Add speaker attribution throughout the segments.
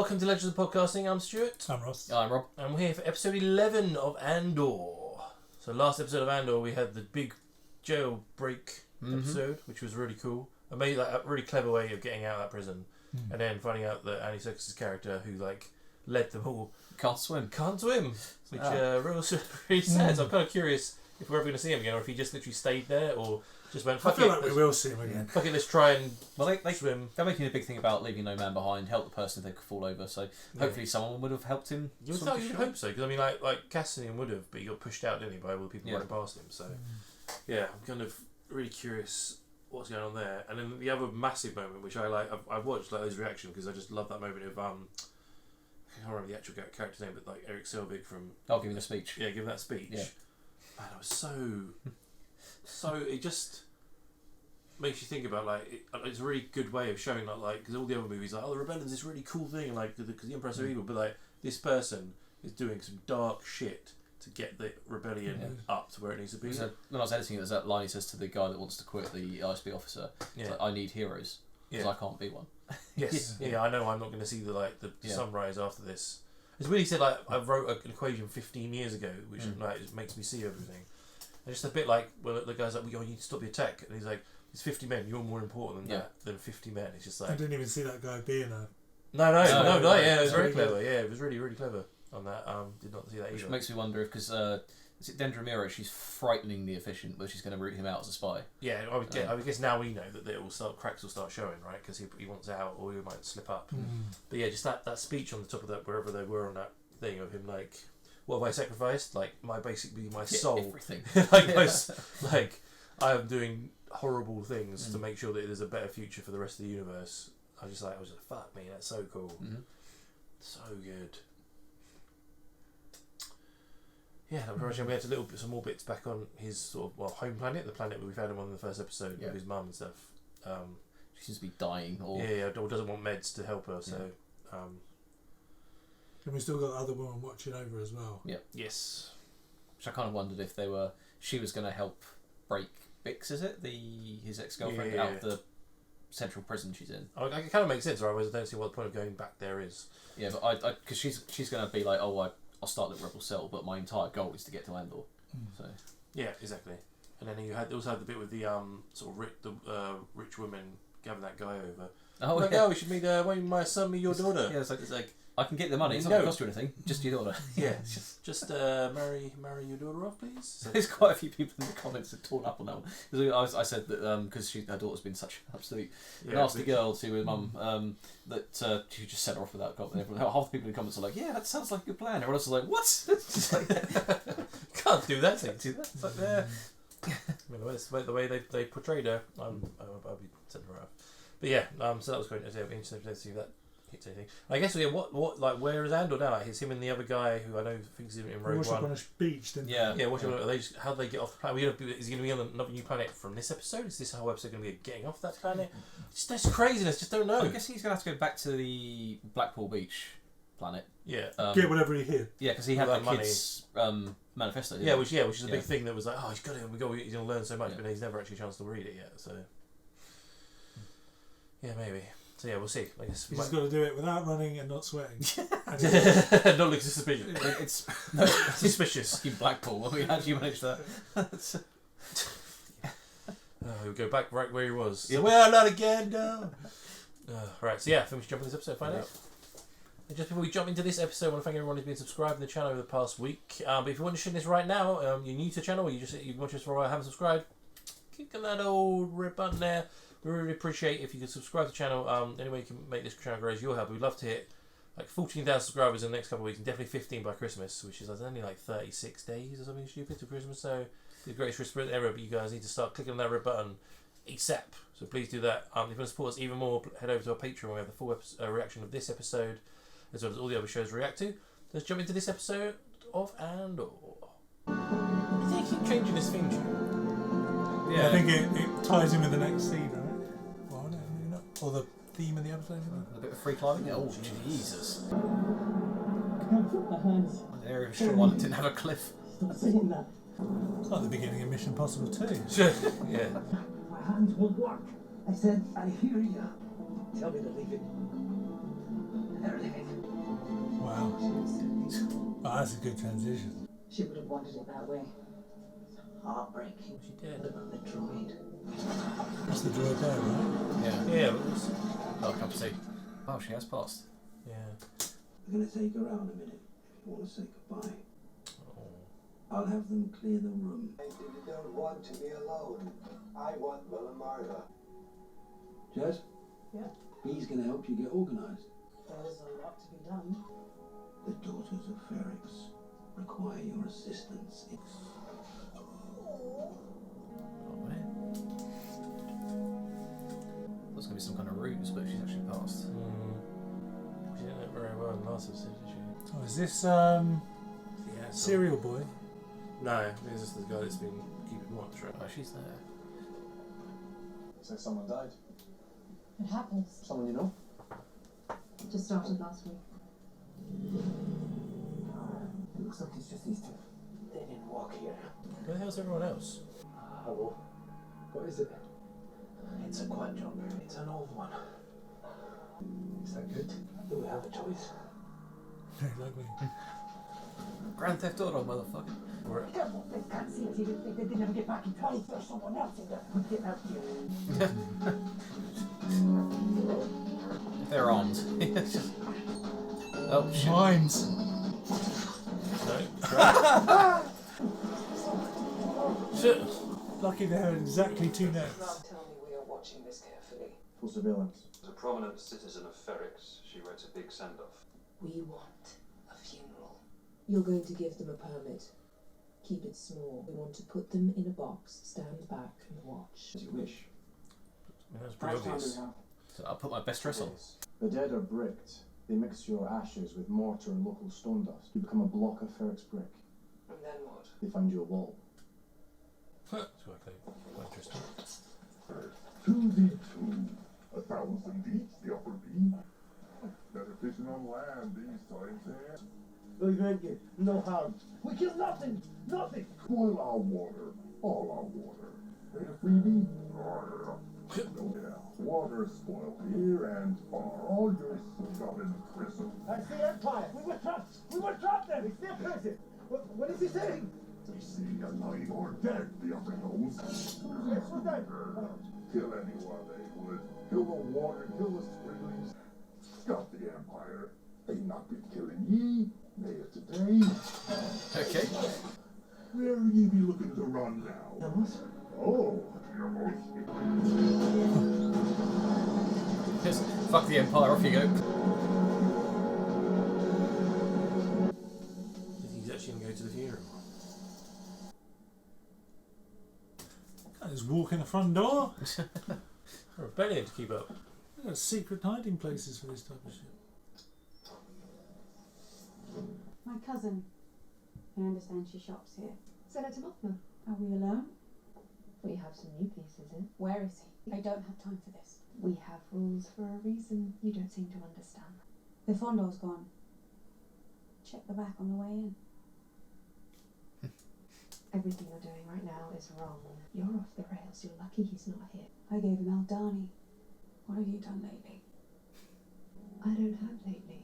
Speaker 1: welcome to Legends of Podcasting. I'm Stuart.
Speaker 2: I'm Ross.
Speaker 3: I'm Rob.
Speaker 1: And we're here for episode 11 of Andor. So last episode of Andor, we had the big jailbreak episode, which was really cool. I made like a really clever way of getting out of that prison, and then finding out that Andy Serkis' character, who like led them all,
Speaker 3: Can't swim,
Speaker 1: which really sad. So I'm kind of curious if we're ever going to see him again, or if he just literally stayed there, or just went.
Speaker 2: I feel like we will see him again.
Speaker 1: Fuck it, let's try and
Speaker 3: they
Speaker 1: swim.
Speaker 3: They're making a big thing about leaving no man behind, help the person if they could fall over. So hopefully someone would have helped him.
Speaker 1: You'd hope so, because I mean, like Cassian would have, but he got pushed out, didn't he, by all the people running past him. So yeah, I'm kind of really curious what's going on there. And then the other massive moment, which I like, I've watched like those reactions because I just love that moment of I can't remember the actual character's name, but like Eric Selvig from
Speaker 3: Giving a speech.
Speaker 1: Yeah, giving that speech.
Speaker 3: Yeah.
Speaker 1: Man, it was so it just makes you think about like it's a really good way of showing like because all the other movies like the rebellion's this really cool thing like because the Emperor's are evil, but like this person is doing some dark shit to get the rebellion up to where it needs to be.
Speaker 3: So when I was editing it, there's that line he says to the guy that wants to quit, the ISB officer. It's like, I need heroes because I can't be one.
Speaker 1: Yes, I know I'm not going to see the sunrise after this. It's really said like I wrote an equation 15 years ago, which like it makes me see everything. And just a bit like when the guy's like, "You need to stop the attack," and he's like, "It's 50 men. You're more important than 50 men." It's just like
Speaker 2: I didn't even see that guy being a.
Speaker 1: No. Yeah, it was very clever. Yeah, it was really, really clever on that. Did not see that either.
Speaker 3: Which makes me wonder if because is it Dendra Mira? She's frighteningly efficient, but she's going to root him out as a spy.
Speaker 1: Yeah, I guess now we know that cracks will start showing, right? Because he wants out, or he might slip up. But yeah, just that speech on the top of that, wherever they were on that thing of him, like, what have I sacrificed? Like my soul,
Speaker 3: everything.
Speaker 1: like I am doing horrible things to make sure that there's a better future for the rest of the universe. I was like, fuck me, that's so cool, so good. Yeah, we had some more bits back on his sort of home planet, the planet where we found him on in the first episode with his mum and stuff.
Speaker 3: She seems to be dying, or
Speaker 1: or doesn't want meds to help her. So,
Speaker 2: and we still got the other woman watching over as well.
Speaker 3: Yeah.
Speaker 1: Yes.
Speaker 3: Which I kind of wondered if she was going to help break Bix, is it? His ex-girlfriend out of the central prison she's in.
Speaker 1: It kind of makes sense, or otherwise I don't see what the point of going back there is.
Speaker 3: Yeah, but because she's going to be like, I'll start the rebel cell, but my entire goal is to get to Andor. So
Speaker 1: yeah, exactly. And then you also had the bit with the sort of rich woman giving that guy over. Oh, we should meet my son, meet your daughter.
Speaker 3: Yeah, it's like I can get the money. It's not going to cost you anything. Just your daughter.
Speaker 1: Yeah, just marry your daughter off, please. So
Speaker 3: there's quite a few people in the comments that torn up on that one. I said that because her daughter's been such an absolute nasty girl to her mum that she just sent her off without comment. Half the people in the comments are like, "Yeah, that sounds like a good plan." Everyone else is like, "What?" It's just like,
Speaker 1: can't do that.
Speaker 3: Can't do that. It's like,
Speaker 1: the way they portrayed her, I'll be sending her off. But yeah, so that was quite interesting to see that. Anything. I guess where is Andor now? Like, it's him and the other guy who I know thinks he's in Rogue One.
Speaker 2: On a beach, didn't
Speaker 1: they? How do they get off the planet? Is he going to be on another new planet from this episode? Is this whole episode going to be getting off that planet? That's craziness. Just don't know.
Speaker 3: I guess he's going to have to go back to the Blackpool Beach planet.
Speaker 1: Yeah.
Speaker 2: Get whatever he hid.
Speaker 3: Yeah, because he had the kids' manifesto.
Speaker 1: Which is a big thing that was like, he's got it. He's going to learn so much, but he's never actually had a chance to read it yet. So yeah, maybe. So yeah, we'll see. I guess
Speaker 2: he's got to do it without running and not sweating.
Speaker 1: Not looking suspicious.
Speaker 3: It's
Speaker 1: suspicious.
Speaker 3: Fucking Blackpool. How did you manage that?
Speaker 1: He'll go back right where he was. Yeah. Well, not again, no. Right, so yeah, finish jumping this episode, find out. And just before we jump into this episode, I want to thank everyone who's been subscribing to the channel over the past week. But if you're watching this right now, you're new to the channel, or you've watched this for a while, haven't subscribed, click on that old red button there. We really appreciate if you could subscribe to the channel. Any way you can make this channel grow is your help. We'd love to hit like 14,000 subscribers in the next couple of weeks, and definitely 15 by Christmas, which is only like 36 days or something stupid to Christmas. So the greatest Christmas ever, but you guys need to start clicking on that red button ASAP. So please do that. If you want to support us even more, head over to our Patreon where we have the full reaction of this episode, as well as all the other shows we react to. Let's jump into this episode of Andor. I think I keep changing this theme tune.
Speaker 2: Yeah, I think it ties in with the next scene, right? Or the theme of the episode.
Speaker 3: A bit of free climbing. Oh, Jesus!
Speaker 4: Can't put my hands.
Speaker 3: An area of strong one that didn't have a cliff.
Speaker 4: Stop saying that.
Speaker 2: It's like the beginning of Mission Impossible 2.
Speaker 1: Yeah.
Speaker 4: My hands won't work. I said, I hear you. Tell me to leave it. They're leaving.
Speaker 2: that's a good transition.
Speaker 4: She would have wanted it that way. It's heartbreaking.
Speaker 1: She did.
Speaker 4: What about the droid?
Speaker 2: That's the droid there, right?
Speaker 3: Yeah.
Speaker 1: Yeah, but it was...
Speaker 3: Oh, come to see. Oh, she has passed.
Speaker 1: Yeah.
Speaker 5: I'm going to take her out in a minute if you want to say goodbye.
Speaker 1: Oh.
Speaker 5: I'll have them clear the room.
Speaker 6: I don't want to be alone. I want Will and Martha.
Speaker 5: Jess?
Speaker 4: Yeah?
Speaker 5: He's going to help you get organised.
Speaker 4: There's a lot to be done.
Speaker 5: The daughters of Ferrix require your assistance.
Speaker 3: Oh, man. There's going to be some kind of ruse, but she's actually passed.
Speaker 1: She didn't look very well in the last episode, did she?
Speaker 2: Oh, is this
Speaker 1: Yeah.
Speaker 2: Serial Boy?
Speaker 1: No, this is the guy that's been keeping watch, right?
Speaker 3: Oh, she's there.
Speaker 6: So someone died?
Speaker 7: It happens.
Speaker 6: Someone you know?
Speaker 7: Just started last week.
Speaker 5: It looks like it's just these two. They didn't walk here.
Speaker 1: Where the hell's everyone else?
Speaker 6: Hello. What is it?
Speaker 5: It's a quad jumper. It's an old one.
Speaker 6: Is that good?
Speaker 5: Do we have a choice?
Speaker 2: Very ugly.
Speaker 3: Grand Theft Auto, motherfucker.
Speaker 4: Careful, they can't see us. They never get back in time. There's someone else in there. Get out here.
Speaker 3: If they're armed. Oh, shit.
Speaker 2: Mines.
Speaker 1: No. Shit.
Speaker 2: Lucky they had exactly 2 notes.
Speaker 5: Tell me we are watching this carefully.
Speaker 6: For surveillance.
Speaker 8: As a prominent citizen of Ferrix, she wrote a big send-off.
Speaker 9: We want a funeral. You're going to give them a permit. Keep it small. We want to put them in a box, stand back and watch.
Speaker 6: As you wish.
Speaker 1: That's pretty obvious.
Speaker 3: So I'll put my best dress on.
Speaker 6: The dead are bricked. They mix your ashes with mortar and local stone dust. You become a block of Ferrix brick.
Speaker 5: And then what?
Speaker 6: They find you a wall.
Speaker 1: That's quite interesting.
Speaker 10: 2D2, 1,000 each, the upper B. Better fishing on land these times, eh?
Speaker 6: No drink it, no harm.
Speaker 5: We kill nothing! Nothing!
Speaker 10: Boil our water, all our water. Ain't a freebie? Oh, yeah, water spoiled here and far. All your stuff in prison.
Speaker 5: That's the Empire! We were trapped! We were trapped there! It's their prison! What is he saying?
Speaker 10: They see alive or dead, the upper knows.
Speaker 5: Yes, we're dead!
Speaker 10: Kill anyone they would. Kill the water, kill the springlings. Stop the Empire. They not been killing ye. Nay, today.
Speaker 3: Okay.
Speaker 10: Where ye be looking to run now? Oh,
Speaker 3: Just fuck the Empire, off you go.
Speaker 1: He's actually going to go to the funeral.
Speaker 2: Can't just walk in the front door.
Speaker 1: A rebellion to keep up.
Speaker 2: There's secret hiding places for this type of shit.
Speaker 7: My cousin. I understand she shops here.
Speaker 9: Senator Mothman.
Speaker 7: Are we alone?
Speaker 9: We have some new pieces in.
Speaker 7: Where is he? I don't have time for this.
Speaker 9: We have rules for a reason. You don't seem to understand.
Speaker 7: The Fondor's gone. Check the back on the way in.
Speaker 9: Everything you're doing right now is wrong. You're off the rails. You're lucky he's not here.
Speaker 7: I gave him Aldani. What have you done lately?
Speaker 9: I don't have lately.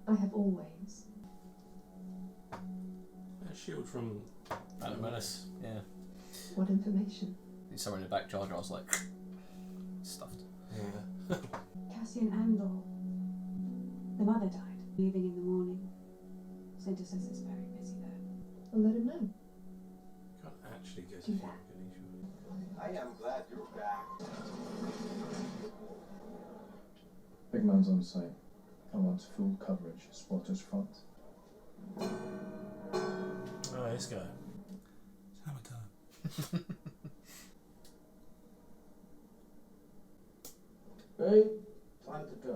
Speaker 9: I have always.
Speaker 1: A shield from...
Speaker 3: Phantom Menace, yeah.
Speaker 9: What information?
Speaker 3: Somewhere in the back, Jar Jar's like... stuffed.
Speaker 1: Yeah.
Speaker 7: Cassian Andor. The mother died. Leaving in the morning. Center says it's very busy there.
Speaker 9: Well, let him know.
Speaker 1: Can't actually go to
Speaker 9: Do
Speaker 1: the
Speaker 9: that.
Speaker 1: funeral, can you?
Speaker 6: I am glad you're back. Big man's on site. I want full coverage. Spotters front.
Speaker 1: Oh, this guy.
Speaker 2: It's hammer time.
Speaker 5: Hey, time to go.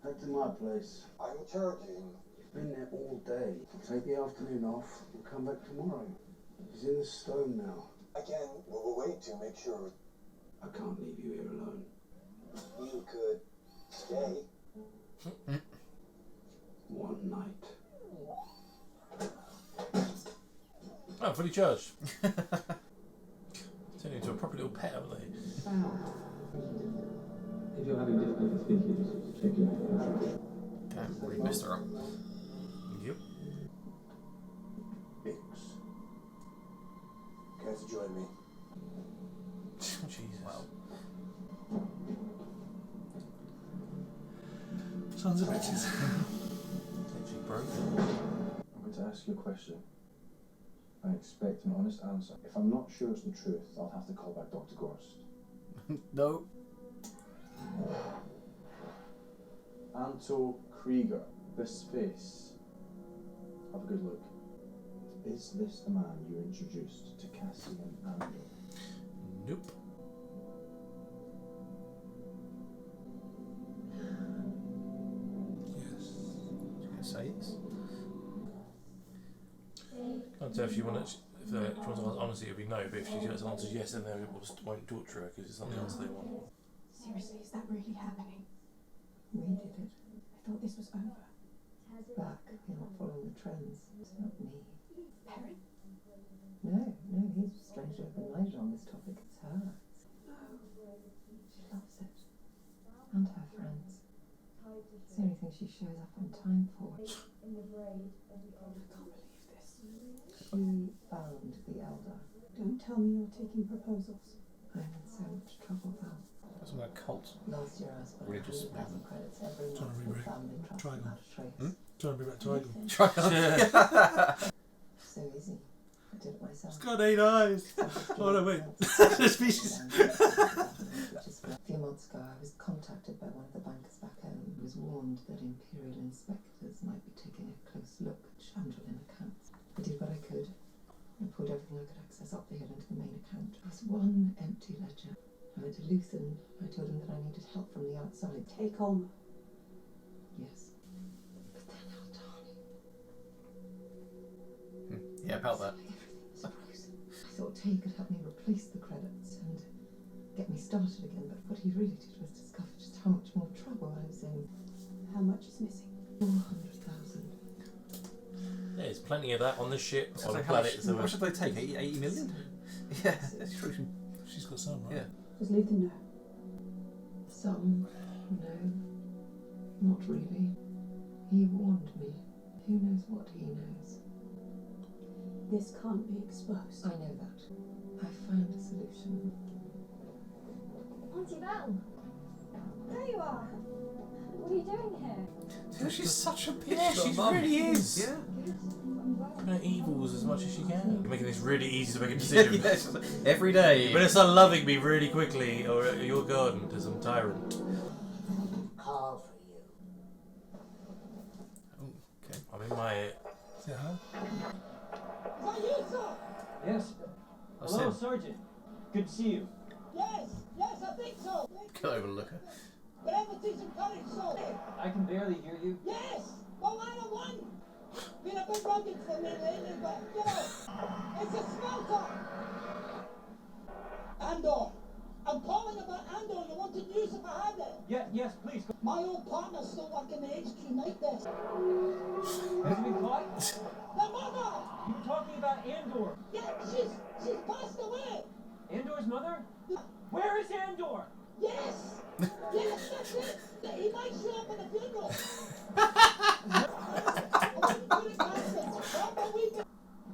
Speaker 5: Head to my place.
Speaker 6: I'm charging.
Speaker 5: You've been there all day. Take the afternoon off. We'll come back tomorrow. He's in the stone now.
Speaker 6: Again, we'll wait to make sure
Speaker 5: I can't leave you here alone.
Speaker 6: you could stay.
Speaker 5: One night.
Speaker 1: Oh, fully charged. Turning into a proper little pet, haven't they?
Speaker 4: If you're having difficulty speaking, just check your head.
Speaker 3: Damn, really messed her up.
Speaker 1: Yep.
Speaker 2: Sons of bitches.
Speaker 1: Literally broken.
Speaker 6: I'm going to ask you a question. I expect an honest answer. If I'm not sure it's the truth, I'll have to call back Dr. Gorst.
Speaker 3: No.
Speaker 6: Anto Krieger. This face. Have a good look. Is this the man you introduced to Cassian Andor?
Speaker 1: Nope.
Speaker 2: Yes.
Speaker 3: You gonna say yes?
Speaker 1: Can't tell if she wants. If she wants to answer honestly, it would be no. But if she gets an answer yes, then they won't torture her because it's not the answer they want.
Speaker 7: Seriously, is that really happening?
Speaker 9: We did it.
Speaker 7: I thought this was over.
Speaker 9: Back. You're not following the trends. It's not me.
Speaker 7: Perrin?
Speaker 9: No, he's strangely open-minded on this topic. It's her.
Speaker 7: No.
Speaker 9: She loves it. And her friends. It's the only thing she shows up on time for.
Speaker 7: I can't believe this.
Speaker 9: She found the Elder.
Speaker 7: Don't tell me you're taking proposals.
Speaker 9: I'm in so much trouble, Val.
Speaker 3: That's my cult.
Speaker 9: Last year I spent
Speaker 3: Religious
Speaker 9: 100,000 credits every
Speaker 2: Trying to
Speaker 9: month
Speaker 2: read
Speaker 9: with family trust
Speaker 2: Trigon.
Speaker 9: without a trace.
Speaker 2: Trying to be back to Trigon.
Speaker 3: Try
Speaker 9: So easy. I did it myself.
Speaker 2: It's got 8 eyes. Oh no, wait. The species.
Speaker 9: A few months ago, I was contacted by one of the bankers back home who was warned that Imperial inspectors might be taking a close look at Chandrillin accounts. I did what I could. I pulled everything I could access up the hill into the main account. There was one empty ledger. I went to Luthen. I told him that I needed help from the outside.
Speaker 7: Take on.
Speaker 9: Yes. But then Aldani.
Speaker 3: Yeah, about that.
Speaker 9: Everything was frozen. I thought Tay could help me replace the credits and get me started again, but what he really did was discover just how much more trouble I was in.
Speaker 7: How much is missing?
Speaker 9: 400,000.
Speaker 1: There's plenty of that on the ship, on the
Speaker 3: How much,
Speaker 1: planet. So
Speaker 3: what should they take? 80 million? Yeah, that's true.
Speaker 2: She's got some, right?
Speaker 3: Yeah.
Speaker 7: Does Luthen know?
Speaker 9: Some, no, not really. He warned me. Who knows what he knows?
Speaker 7: This can't be exposed.
Speaker 9: I know that. I found a solution.
Speaker 11: Auntie Val! There you are! What are you doing here?
Speaker 3: She's such a bitch.
Speaker 1: Yeah, she really is.
Speaker 3: Yeah.
Speaker 11: Good. I'm glad.
Speaker 1: Her evils as much as she can. You're making this really easy to make a decision.
Speaker 3: Yeah, it's like every day.
Speaker 1: You better start loving me really quickly, or you're gone to some tyrant.
Speaker 4: Call for you.
Speaker 3: Oh, okay.
Speaker 1: I'm in my.
Speaker 2: Is that her?
Speaker 4: Is that you, sir?
Speaker 12: Yes.
Speaker 3: That's
Speaker 12: Hello,
Speaker 3: him.
Speaker 12: Sergeant. Good to see you.
Speaker 4: Yes, I think so.
Speaker 3: Go overlook her.
Speaker 4: But everything's encouraged, so.
Speaker 12: I can barely hear you.
Speaker 4: Yes, well, I don't want. Been a bit rugged for me lately, but you know, it's a smelter. Andor. I'm calling about Andor. You wanted news if I had it.
Speaker 12: Yeah, yes, please.
Speaker 4: My old partner's still working the HQ night desk.
Speaker 12: Has he been caught?
Speaker 4: The mother!
Speaker 12: You were talking about Andor.
Speaker 4: Yeah, she's passed away.
Speaker 12: Andor's mother? Where is Andor?
Speaker 4: Yes! Yes, that's it! He might show up at the funeral.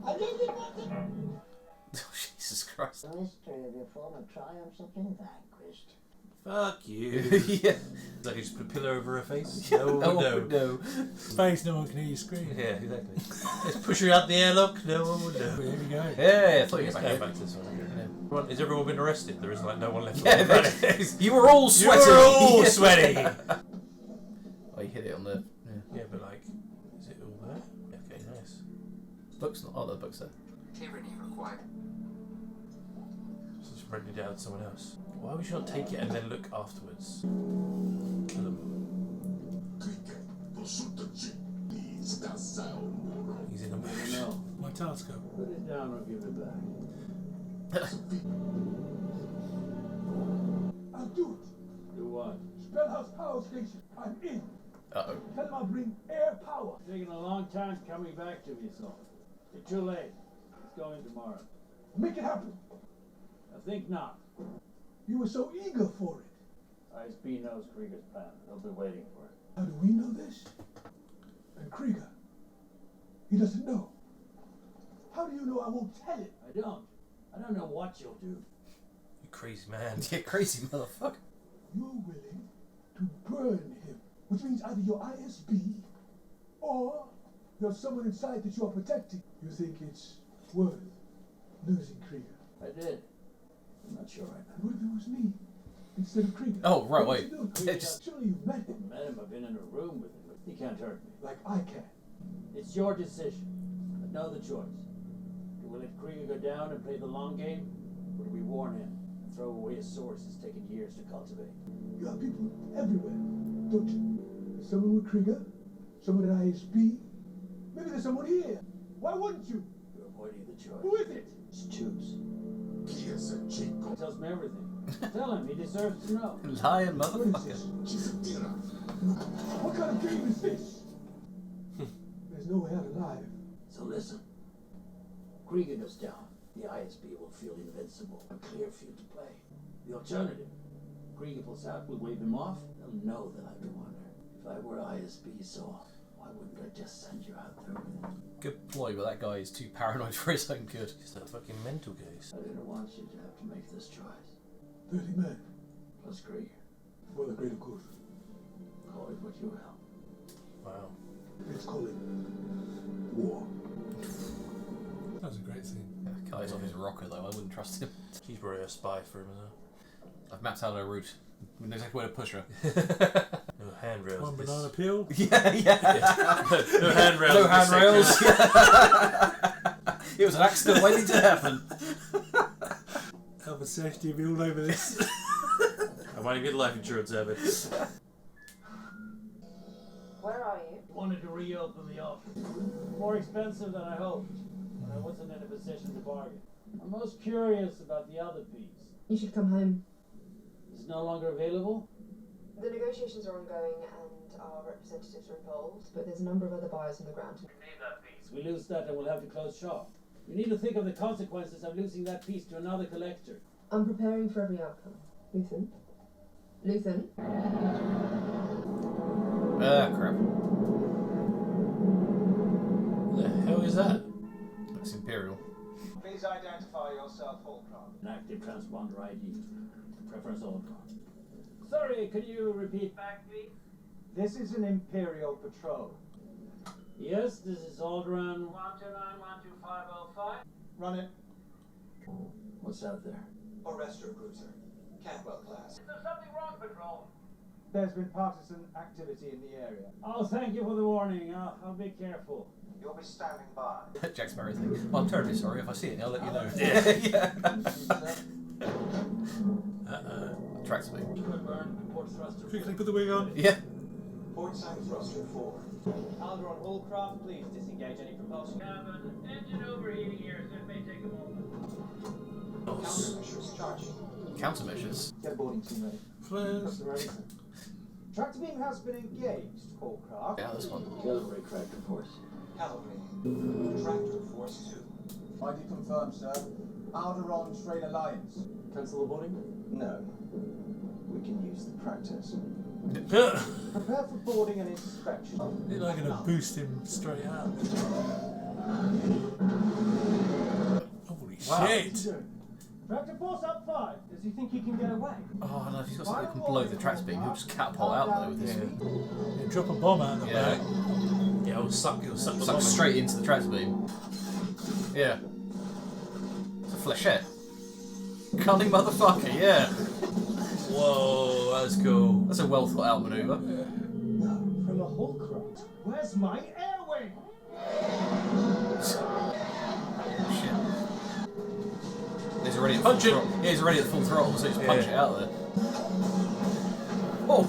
Speaker 4: I knew you'd want to.
Speaker 3: Oh, Jesus Christ.
Speaker 4: The mystery of your former triumphs have been vanquished.
Speaker 1: Fuck you.
Speaker 3: Yeah.
Speaker 1: Like you just put a pillow over her face?
Speaker 3: No,
Speaker 1: No.
Speaker 3: no.
Speaker 2: Space, no one can hear you scream.
Speaker 1: Yeah, exactly. Let's push her out the airlock. No one would know.
Speaker 2: Here we go.
Speaker 3: Yeah, I thought you
Speaker 1: Let's
Speaker 3: were
Speaker 1: go
Speaker 3: back
Speaker 1: back to this one. Has everyone been arrested? There is like no one left.
Speaker 3: Yeah,
Speaker 1: on the planet.
Speaker 3: you were all sweaty.
Speaker 1: You were all sweaty.
Speaker 3: Oh, you hit it on the
Speaker 1: Yeah, but like, is it all there? Okay, nice.
Speaker 3: books. Not the books there.
Speaker 13: Tyranny required.
Speaker 1: So just rented it out to someone else. Why would you not take it and then look afterwards? Kill him. He's in a mood.
Speaker 10: No.
Speaker 2: My telescope.
Speaker 10: Put it down or give it back. I'll do it.
Speaker 12: Do what?
Speaker 10: Spellhouse Power Station. I'm in.
Speaker 3: Uh-oh.
Speaker 10: Tell them I'll bring air power.
Speaker 12: Taking a long time coming back to me, so. You're too late. It's going tomorrow.
Speaker 10: Make it happen.
Speaker 12: I think not.
Speaker 10: You were so eager for it.
Speaker 12: ISB knows Krieger's plan. They'll be waiting for it.
Speaker 10: How do we know this? And Krieger, he doesn't know. How do you know I won't tell it?
Speaker 12: I don't. I don't know what you'll do.
Speaker 1: You crazy man.
Speaker 3: You crazy motherfucker.
Speaker 10: You're willing to burn him.
Speaker 5: which means either you're ISB or you're someone inside that you are protecting. You think it's worth losing Krieger?
Speaker 12: I did. I'm not sure right now.
Speaker 5: What if it was me instead of Krieger?
Speaker 3: Oh, right,
Speaker 5: What
Speaker 3: wait.
Speaker 5: would you do?
Speaker 3: Yeah, just-
Speaker 5: Surely you've met him.
Speaker 12: I met him, I've been in a room with him, but he can't hurt me.
Speaker 5: Like I can.
Speaker 12: It's your decision. But know the choice. Do we let Krieger go down and play the long game? Or do we warn him and throw away a source it's taken years to cultivate?
Speaker 5: You have people everywhere, don't you? There's someone with Krieger, someone at ISB. Maybe there's someone here. Why wouldn't you?
Speaker 12: You're avoiding the choice.
Speaker 5: Who is it?
Speaker 12: Just choose.
Speaker 10: Here's a chico.
Speaker 12: He tells me everything. Tell him, he deserves to know.
Speaker 3: Lying
Speaker 5: What is
Speaker 3: motherfucker.
Speaker 5: this?
Speaker 10: She's a dealer.
Speaker 5: What kind of game is this? There's no way out alive.
Speaker 12: So listen. Krieger goes down. The ISB will feel invincible. A clear field to play. The alternative. Krieger pulls out, we'll wave him off. They'll know that I've been wonder. If I were ISB, so why wouldn't I just send you out there with him?
Speaker 3: Good ploy, but that guy is too paranoid for his own good.
Speaker 1: It's that fucking mental case.
Speaker 12: I didn't want you to have to make this choice.
Speaker 5: 30 men.
Speaker 12: Plus Krieger.
Speaker 5: For the greater good.
Speaker 12: Call it what you will.
Speaker 1: Wow.
Speaker 5: Let's call it war.
Speaker 2: That was a great scene.
Speaker 3: Yeah, guy's off his rocker though, I wouldn't trust him.
Speaker 1: She's probably a spy for him as well.
Speaker 3: I've mapped out her route. We know exactly where to push her.
Speaker 1: No handrails.
Speaker 2: One
Speaker 1: This-
Speaker 2: banana peel.
Speaker 3: Yeah.
Speaker 1: No handrails.
Speaker 3: No
Speaker 1: this
Speaker 3: handrails.
Speaker 1: segment.
Speaker 3: It was an accident waiting to happen.
Speaker 2: Health and safety will be all over this.
Speaker 1: I might even get life insurance out of it.
Speaker 9: Where are you?
Speaker 12: Wanted to reopen the office. More expensive than I hoped. But I wasn't in a position to bargain. I'm most curious about the other piece.
Speaker 9: You should come home.
Speaker 12: Is it no longer available?
Speaker 9: The negotiations are ongoing and our representatives are involved, but there's a number of other buyers on the ground.
Speaker 12: We need that piece. We lose that and we'll have to close shop. We need to think of the consequences of losing that piece to another collector.
Speaker 9: I'm preparing for every outcome. Luthen? Luthen?
Speaker 3: Crap.
Speaker 1: What the hell is that?
Speaker 3: That's Imperial.
Speaker 13: Please identify yourself, Holcroft.
Speaker 12: An active transponder ID. Preference Ultron. Sorry, could you repeat back, please?
Speaker 13: This is an Imperial patrol.
Speaker 12: Yes, this is Aldrin 129-12505.
Speaker 13: Run it.
Speaker 12: What's out there?
Speaker 13: Arrestor cruiser. Cantwell class.
Speaker 12: Is there something wrong, Patrol?
Speaker 13: There's been partisan activity in the area.
Speaker 12: Oh, thank you for the warning. I'll be careful.
Speaker 13: You'll be standing by.
Speaker 3: Jack Sparrow thing. Well, I'm terribly sorry. If I see it, I'll let you know.
Speaker 1: Yeah.
Speaker 3: Tracks me.
Speaker 12: Good burn. Port thruster.
Speaker 2: Quickly put the wig on.
Speaker 3: Yeah.
Speaker 13: Port side thruster 4.
Speaker 14: Andor 1x11, please disengage any propulsion.
Speaker 12: Cabin. Engine overheating here, so it may take a moment.
Speaker 13: Countermeasures charging.
Speaker 3: Countermeasures.
Speaker 13: Get boarding team ready.
Speaker 2: Flares.
Speaker 13: Customer ready. Tractor beam has been engaged, Holcroft.
Speaker 3: Yeah, this one.
Speaker 12: Cavalry tractor force.
Speaker 13: Cavalry. Tractor force 2. ID confirmed, sir. Alderon Trade Alliance.
Speaker 6: Cancel the boarding?
Speaker 13: No. We can use the practice.
Speaker 1: Holy
Speaker 13: Prepare for boarding and inspection.
Speaker 2: They're not going to boost him straight out. Holy shit!
Speaker 13: Tractor force up 5. Does he think he can get away?
Speaker 3: Oh no, if he's got something that can blow the tracks beam, he'll just catapult out there with his feet.
Speaker 2: Yeah, drop a bomb out of the
Speaker 3: Yeah.
Speaker 2: back.
Speaker 1: Yeah, it'll suck the
Speaker 3: Suck
Speaker 1: bomb in.
Speaker 3: straight into the tracks beam. Yeah. It's a flechette. Cunning motherfucker, yeah.
Speaker 1: Whoa, that's cool.
Speaker 3: That's a well thought out manoeuvre.
Speaker 13: No, from a Holcroft. Where's my air wing?
Speaker 3: Shit. He's already at
Speaker 1: Punch
Speaker 3: full
Speaker 1: it.
Speaker 3: throttle. Yeah, he's already at full throttle, so just punch it out there. Oh!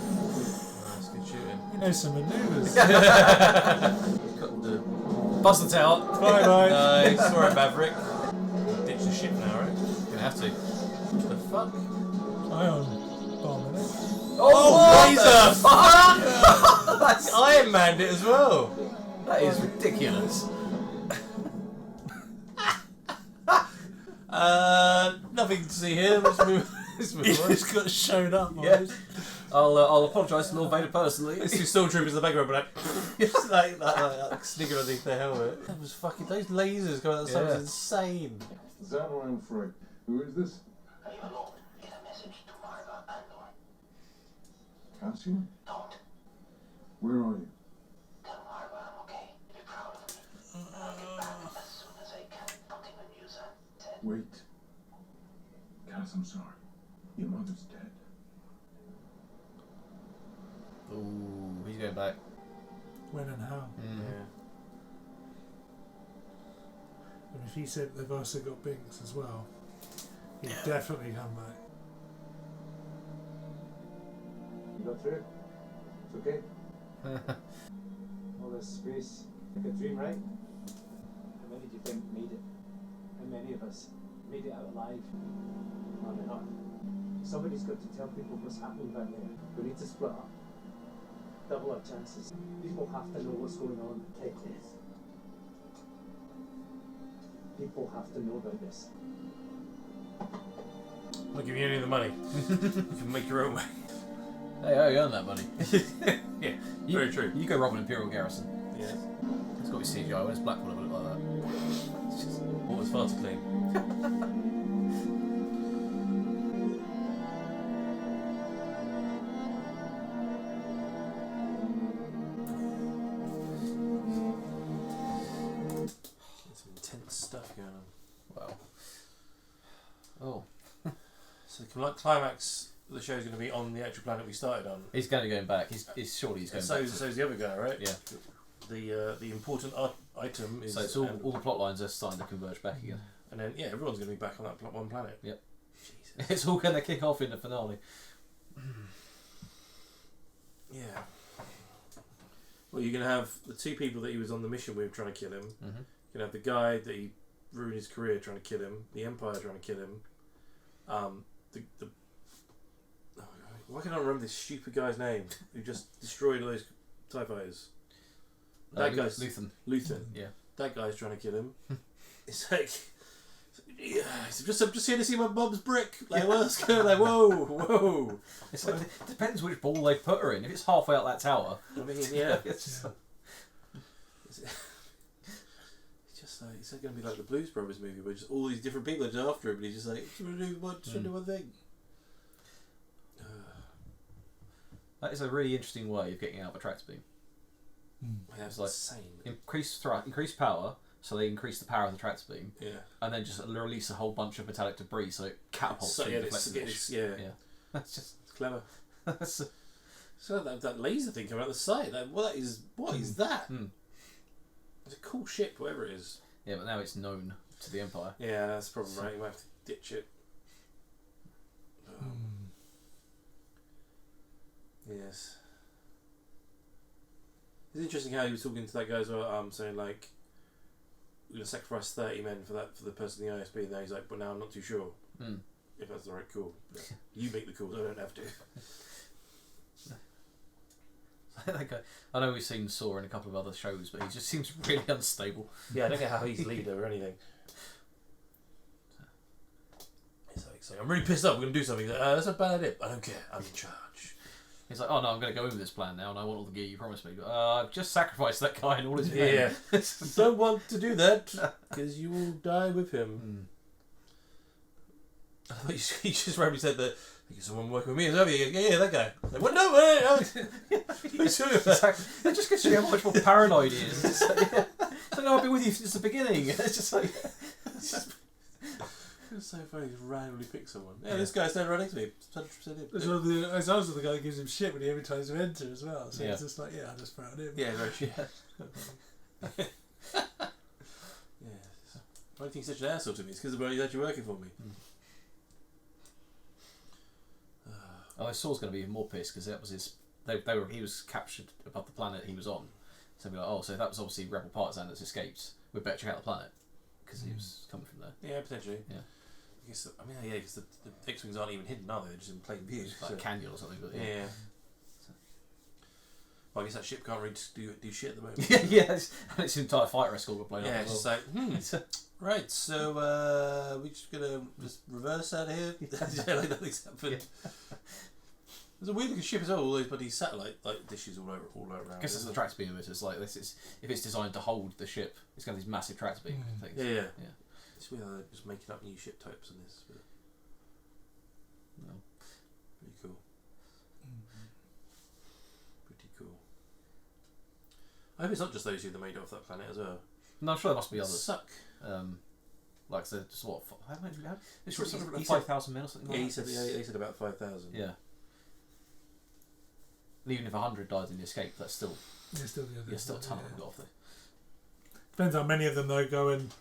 Speaker 1: That's good shooting.
Speaker 2: He knows some manoeuvres.
Speaker 1: Cut the...
Speaker 3: Buzz the tower.
Speaker 2: Bye bye.
Speaker 1: Nice. Alright, Maverick. Ditch the ship now, right?
Speaker 3: Gonna have to.
Speaker 1: What the fuck?
Speaker 2: Ion bomb, innit?
Speaker 1: Oh, what the fuck? That's Iron Man it as well.
Speaker 3: That is ridiculous.
Speaker 1: Nothing to see here. Let's move. Let's move
Speaker 2: He
Speaker 1: on.
Speaker 2: just got shown up.
Speaker 3: Yeah. I'll apologise to Lord Vader personally.
Speaker 1: Let's do stormtroopers in the background, but like snicker underneath their helmet. That was fucking those lasers going out the side was insane.
Speaker 10: Zero 3. Who is this?
Speaker 4: Are you alone? Get a message to Marva Andor.
Speaker 10: Cassian?
Speaker 4: Don't.
Speaker 10: Where are you?
Speaker 12: Tell Harbour I'm okay. Be proud of me. I'll get back as soon as I can. Nothing unusual. Dead.
Speaker 10: Wait. Cass, I'm sorry. Your mother's dead.
Speaker 3: Ooh, he's going back.
Speaker 2: When and how?
Speaker 3: Yeah.
Speaker 2: And if he said they've also got Binks as well, he'd definitely come back.
Speaker 6: You got through? It's okay. All this space, like a dream, right? How many do you think made it? How many of us made it out alive? No, they're not. Somebody's got to tell people what's happening back there. We need to split up. Double our chances. People have to know what's going on. Take this. People have to know about this.
Speaker 1: I'm not giving you any of the money. You can make your own way.
Speaker 3: Hey, I earn that money.
Speaker 1: Yeah, very true.
Speaker 3: You go rob an Imperial garrison.
Speaker 1: Yeah.
Speaker 3: It's got to be CGI. Where's Blackpool ever look like that?
Speaker 1: It's just always far too clean. Some intense stuff going on.
Speaker 3: Wow. Oh.
Speaker 1: So the climax of the show's going to be on the actual planet we started on.
Speaker 3: He's going to go back. He's surely he's going back.
Speaker 1: So's the other guy, right?
Speaker 3: Yeah.
Speaker 1: The important item is.
Speaker 3: So it's all the plot lines are starting to converge back again.
Speaker 1: And then everyone's going to be back on that one planet.
Speaker 3: Yep.
Speaker 1: Jesus.
Speaker 3: It's all going to kick off in the finale.
Speaker 1: Yeah. Well, you're going to have the two people that he was on the mission with trying to kill him.
Speaker 3: Mm-hmm.
Speaker 1: You're going to have the guy that he ruined his career trying to kill him. The Empire trying to kill him. Why can't I remember this stupid guy's name who just destroyed all those TIE fighters? That guy's Luthen.
Speaker 3: Yeah.
Speaker 1: That guy's trying to kill him. It's like, yeah, I'm just here to see my mum's brick. Like, what's going? Like, whoa.
Speaker 3: It's like, it depends which ball they put her in. If it's halfway up that tower,
Speaker 1: I mean, yeah.
Speaker 3: It's
Speaker 1: just like, it's going to be like the Blues Brothers movie where just all these different people are just after him, but he's just like, just want to do one thing.
Speaker 3: That is a really interesting way of getting out of a tractor beam.
Speaker 1: That's
Speaker 3: like
Speaker 1: insane.
Speaker 3: Increase power, so they increase the power of the tractor beam.
Speaker 1: Yeah.
Speaker 3: And then just release a whole bunch of metallic debris, so it catapults through the flexible.
Speaker 1: Yeah.
Speaker 3: That's just
Speaker 1: clever. So that laser thing coming out the side. What is that? It's a cool ship, whatever it is.
Speaker 3: Yeah, but now it's known to the Empire.
Speaker 1: Yeah, that's the problem, right? You might have to ditch it. Yes. It's interesting how he was talking to that guy as well, saying like, we're going to sacrifice 30 men for the person in the ISB, and then he's like, but now I'm not too sure if that's the right call. But you make the calls, I don't have to.
Speaker 3: That guy, I know we've seen Saw in a couple of other shows, but he just seems really unstable.
Speaker 1: Yeah, I don't get how he's leader or anything. It's like, I'm really pissed off, we're going to do something. He's like, that's a bad idea. I don't care, I'm in charge.
Speaker 3: He's like, oh no, I'm going to go in with this plan now, and I want all the gear you promised me. But I've just sacrificed that guy and all his men.
Speaker 1: Yeah, don't want to do that because you will die with him. I thought you just randomly said that. Someone working with me as well. Yeah, that guy. Like, what? No,
Speaker 3: It just gives you how much more paranoid he is. It's like, no, I've been with you since the beginning. It's just like.
Speaker 1: It's so funny. Just randomly pick someone. Yeah, this guy's standing right next to me. 100% him.
Speaker 2: It's also the guy that gives him shit when he every tries to enter as well. So it's just like, I just found him.
Speaker 1: Yeah, very true. Yeah. Why do you think he's such an asshole to me? It's because the he's actually working for me.
Speaker 3: Oh, Saw's going to be even more pissed because that was his. He was captured above the planet he was on. So we're like, so that was obviously rebel partisan that's escaped. We better check out the planet because he was coming from there.
Speaker 1: Yeah, potentially.
Speaker 3: Yeah.
Speaker 1: I guess. Because the X-wings aren't even hidden, are they? They're just in plain view.
Speaker 3: Like a canyon or something. But
Speaker 1: yeah. Well, I guess that ship can't really do shit at the moment.
Speaker 3: Yeah. Its entire fighter escort got blown up.
Speaker 1: Yeah, it's just like, right. So we're just gonna reverse out of here. Like nothing's happened. Yeah. There's a weird looking ship as well. All those bloody satellite dishes all around.
Speaker 3: I guess it's the tractor beam of it. It's like this is if it's designed to hold the ship, it's got these massive tractor beam things.
Speaker 1: Yeah. It's weird how they're just making up new ship types in this. But pretty cool. Pretty cool. I hope it's not just those two that made it off that planet as well.
Speaker 3: No, I'm sure there must be others.
Speaker 1: Suck.
Speaker 3: Like I said, just what? How many do we have? It's
Speaker 1: He
Speaker 3: sort of
Speaker 1: said-
Speaker 3: 5,000 men or something.
Speaker 1: Yeah,
Speaker 3: like
Speaker 1: he
Speaker 3: that.
Speaker 1: said. Yeah, he said about 5,000.
Speaker 3: Yeah. And even if 100 died in the escape, that's still.
Speaker 2: There's still the others.
Speaker 3: Yeah, still a ton of them got off there.
Speaker 2: Depends how many of them though go and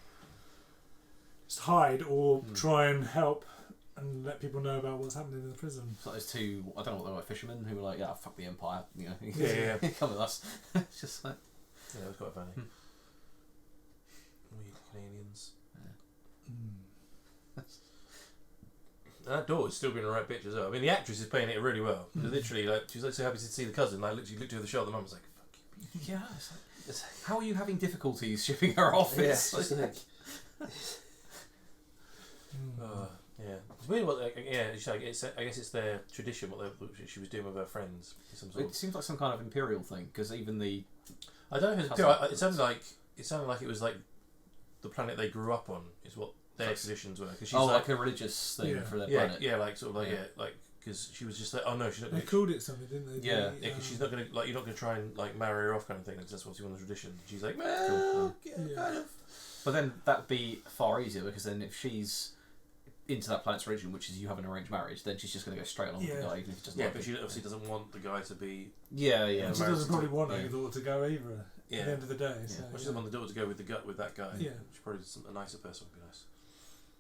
Speaker 2: just hide or try and help and let people know about what's happening in the prison.
Speaker 3: It's like those two, I don't know what they were, fishermen who were like, yeah, fuck the Empire, you know.
Speaker 1: Yeah.
Speaker 3: Come with us. It's just like.
Speaker 1: Yeah, it was quite funny. We Canadians. That daughter's still being a right bitch as well. I mean, the actress is playing it really well. Literally, like, she was like so happy to see the cousin. Like, literally looked over the shoulder. The mum was like, "Fuck you."
Speaker 3: Yeah. It's like, how are you having difficulties shipping her off?
Speaker 1: Yeah,
Speaker 3: It's
Speaker 1: it's like, yeah. It's weird. What? Like, yeah, it's like, I guess it's their tradition. What she was doing with her friends. Some sort
Speaker 3: It seems like some kind of imperial thing because even the.
Speaker 1: I don't know if it's imperial. It sounded like it was like the planet they grew up on is what their traditions were. Cause she's
Speaker 3: like a religious thing for their planet.
Speaker 1: Yeah, like sort of like like because she was just like, oh no, she's not.
Speaker 2: They called it something, didn't they?
Speaker 1: Yeah, because she's not gonna like you're not gonna try and like marry her off kind of thing. Because that's what's on the tradition. She's like, well, kind of.
Speaker 3: But then that'd be far easier because then if she's into that planet's religion, which is you have an arranged marriage, then she's just going to go straight along with the guy, even if it doesn't.
Speaker 1: Yeah, but she obviously doesn't want the guy to be.
Speaker 3: Yeah.
Speaker 2: And she doesn't probably want her daughter to go either.
Speaker 1: Yeah.
Speaker 2: At the end of the day, so,
Speaker 1: well, she doesn't want the daughter to go with that guy.
Speaker 2: Yeah,
Speaker 1: she probably a nicer person would be nice.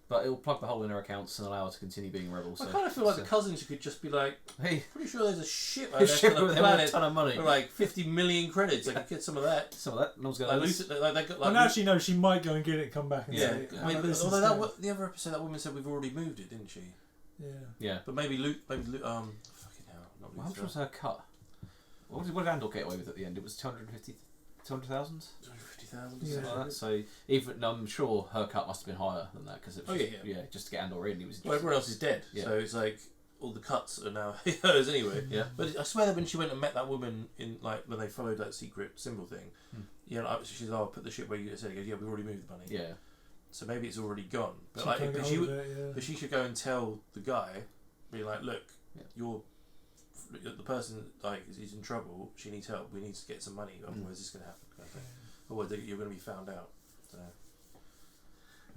Speaker 3: But it'll plug the hole in her accounts and allow her to continue being a rebel.
Speaker 1: I kind of feel like the cousins could just be like, "Hey, pretty sure there's a ship out
Speaker 3: A
Speaker 1: there
Speaker 3: ship
Speaker 1: on the
Speaker 3: with
Speaker 1: planet
Speaker 3: a ton of money
Speaker 1: for like 50 million credits. I could get some of that.
Speaker 3: Some of that. No one's going to
Speaker 1: lose it. Like they got. Like,
Speaker 2: and actually, no, she might go and get it, and come back and say.
Speaker 1: I mean, although the other episode, that woman said we've already moved it, didn't she?
Speaker 2: Yeah.
Speaker 1: But maybe Luke. Fucking hell. Not
Speaker 3: How much was her cut? What did Andor get away with at the end? It was 250,000.
Speaker 1: 250,000.
Speaker 3: Something like that. So even I'm sure her cut must have been higher than that because it was just to get Andor in. He was.
Speaker 1: Well, everyone else is dead, so it's like all the cuts are now hers anyway.
Speaker 3: Yeah.
Speaker 1: But I swear that when she went and met that woman in like when they followed that secret symbol thing, she said, "Oh, put the ship where you said." He goes, "Yeah, we've already moved the money."
Speaker 3: Yeah.
Speaker 1: So maybe it's already gone. But but she should go and tell the guy, be like, "Look, you're the person like is in trouble. She needs help. We need to get some money. Otherwise, this is going to happen." Kind of thing. Otherwise, you're going to be found out. So.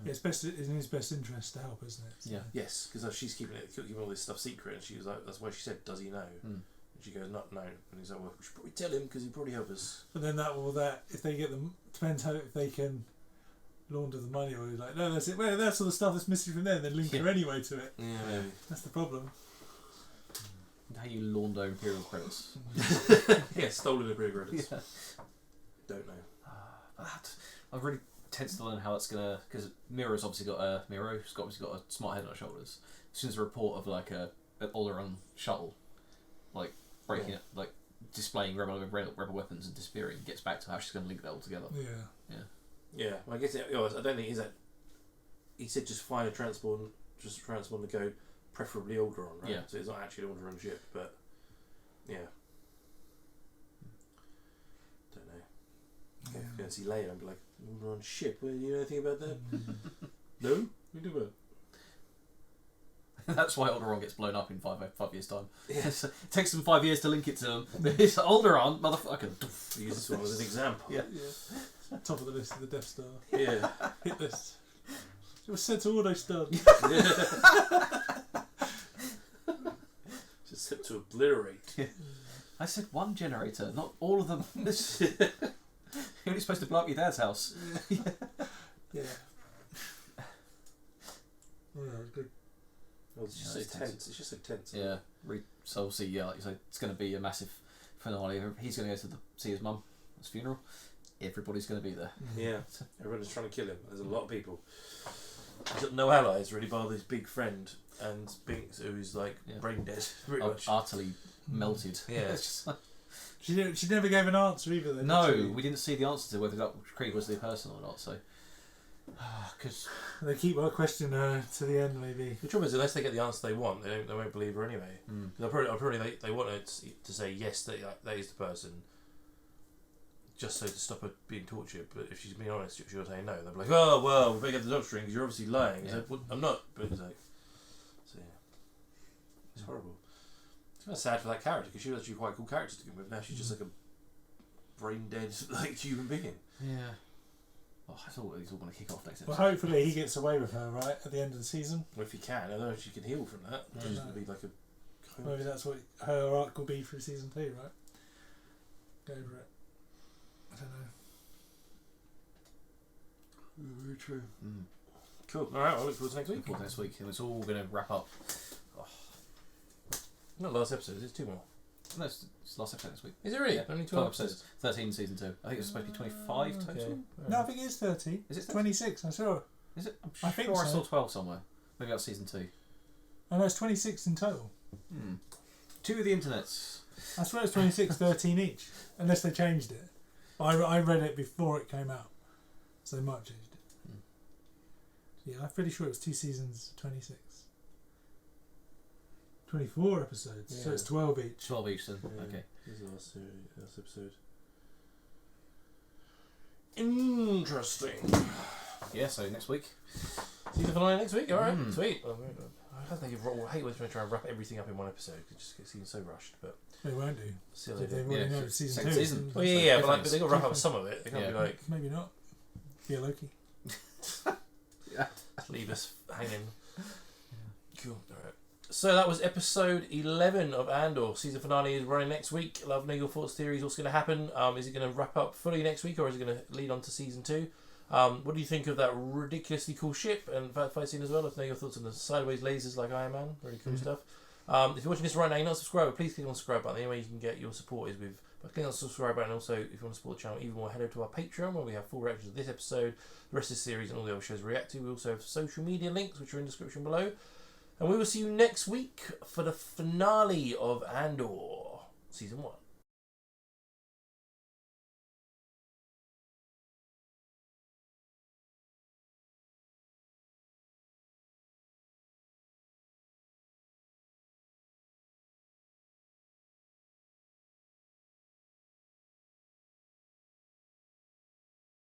Speaker 2: Yeah, it's in his best interest to help, isn't it? So.
Speaker 1: Yeah. Yes, because she's keeping all this stuff secret, and she was like, "That's why she said, does he know?" And she goes, "Not no," and he's like, "Well, we should probably tell him because he'll probably help us."
Speaker 2: But then if they get them, depends how if they can launder the money, or like, no, that's it. Well, that's all the stuff that's missing from there. Then link her anyway to it.
Speaker 1: Yeah, maybe.
Speaker 2: That's the problem.
Speaker 3: How you launder Imperial credits?
Speaker 1: Yeah, stolen Imperial credits.
Speaker 3: Yeah.
Speaker 1: Don't know.
Speaker 3: I'm really tense to learn how it's gonna because Miro's obviously got a smart head on her shoulders. As soon as a report of like an Alderaan shuttle, like breaking it, like displaying rebel weapons and disappearing, gets back to how she's gonna link that all together.
Speaker 1: Yeah. Well, I guess I don't think he said just find a transponder to go, preferably Alderaan, right?
Speaker 3: Yeah.
Speaker 1: So it's not actually an Alderaan ship, but yeah. Don't know. I'm going to see Leia and be like, Alderaan ship. Well, you know anything about that? No. We do what?
Speaker 3: That's why Alderaan gets blown up in 5 years' time.
Speaker 1: Yeah.
Speaker 3: It takes them 5 years to link it to them. It's Alderaan, motherfucker.
Speaker 1: Use this one as an example.
Speaker 3: Yeah.
Speaker 2: Top of the list of the Death Star.
Speaker 1: Yeah.
Speaker 2: Hit list. It was set to auto-stun.
Speaker 1: Just set to obliterate.
Speaker 3: Yeah. I said one generator, not all of them. You're only supposed to blow up your dad's house.
Speaker 2: Yeah. Oh, good.
Speaker 1: Well, it's just so tense. It's just so tense.
Speaker 3: Yeah. So obviously, like you say, it's going to be a massive finale. He's going to go to see his mum at his funeral. Everybody's going to be there.
Speaker 1: Yeah. Everyone's trying to kill him. There's a lot of people. He's got no allies really, bar his big friend and Binks, who's like brain dead, pretty much.
Speaker 3: Utterly melted.
Speaker 1: Yeah.
Speaker 3: It's just like,
Speaker 2: she never gave an answer either. Then,
Speaker 3: no, we didn't see the answer to whether Krieg was the person or not. So, because
Speaker 2: they keep questioning her to the end, maybe.
Speaker 1: The trouble is, unless they get the answer they want, they won't believe her anyway. They'll probably they want her to say yes, that is the person, just so to stop her being tortured. But if she's being honest, she'll say no. They'll be like, "Oh well, we better get the dog string because you're obviously lying."
Speaker 3: Yeah.
Speaker 1: Like, well, I'm not. But it's like, so yeah, it's horrible. It's kind of sad for that character because she was actually quite a cool character to begin with. Now she's just like a brain dead like human being.
Speaker 3: Yeah. Oh, I thought he's all going to kick off next episode.
Speaker 2: Well, hopefully he gets away with her, right, at the end of the season.
Speaker 1: Well, if he can, I don't know if she can heal from that. It's just going to be like a...
Speaker 2: Maybe that's what her arc will be through season 2, right? Go over it. I don't know.
Speaker 1: Very true. Cool. Alright, I'll look forward to next week.
Speaker 3: Look forward to next week, and it's all going to wrap up. Oh.
Speaker 1: Not last episode, it's 2 more.
Speaker 3: No, it's last episode this week.
Speaker 1: Is it really? Yeah. Only 12
Speaker 3: episodes. 13 season 2. I think it's supposed to be 25 total.
Speaker 1: Okay.
Speaker 2: No, I think it is 13.
Speaker 3: Is it
Speaker 2: 26? I saw it.
Speaker 3: Is it?
Speaker 2: I think
Speaker 3: I
Speaker 2: so.
Speaker 3: saw 12 somewhere. Maybe that's season 2.
Speaker 2: Oh no, it's 26 in total.
Speaker 3: 2 of the internets.
Speaker 2: I swear it's 26, 13 each. Unless they changed it. I read it before it came out. So they might have changed it. Yeah, I'm pretty sure it was 2 seasons, 26. 24 episodes, so it's 12 each.
Speaker 3: 12 each then,
Speaker 1: Yeah.
Speaker 3: okay.
Speaker 1: This is the last episode. Interesting.
Speaker 3: Yeah, so next week.
Speaker 1: Season finale next week, alright? Sweet. I hate when they try and wrap everything up in one episode. It just seems so rushed, but...
Speaker 2: They won't do.
Speaker 1: Still
Speaker 2: If they've already know season 2.
Speaker 3: Season.
Speaker 1: Well, yeah, but they've got to wrap up some of it. They can't be like...
Speaker 2: Maybe not. Be a Loki.
Speaker 1: Leave us hanging. Cool. Alright. So that was episode 11 of Andor. Season finale is running next week. Love Nigel thoughts, theories, what's going to happen? Is it going to wrap up fully next week, or is it going to lead on to season 2? What do you think of that ridiculously cool ship and fight scene as well? Let us know your thoughts on the sideways lasers like Iron Man. Really cool stuff. If you're watching this right now, you're not subscribed, please click on the subscribe button. The only way you can get your support is with by clicking on the subscribe button. Also, if you want to support the channel even more, head over to our Patreon where we have full reactions of this episode, the rest of the series, and all the other shows we react to. We also have social media links which are in the description below. And we will see you next week for the finale of Andor Season 1.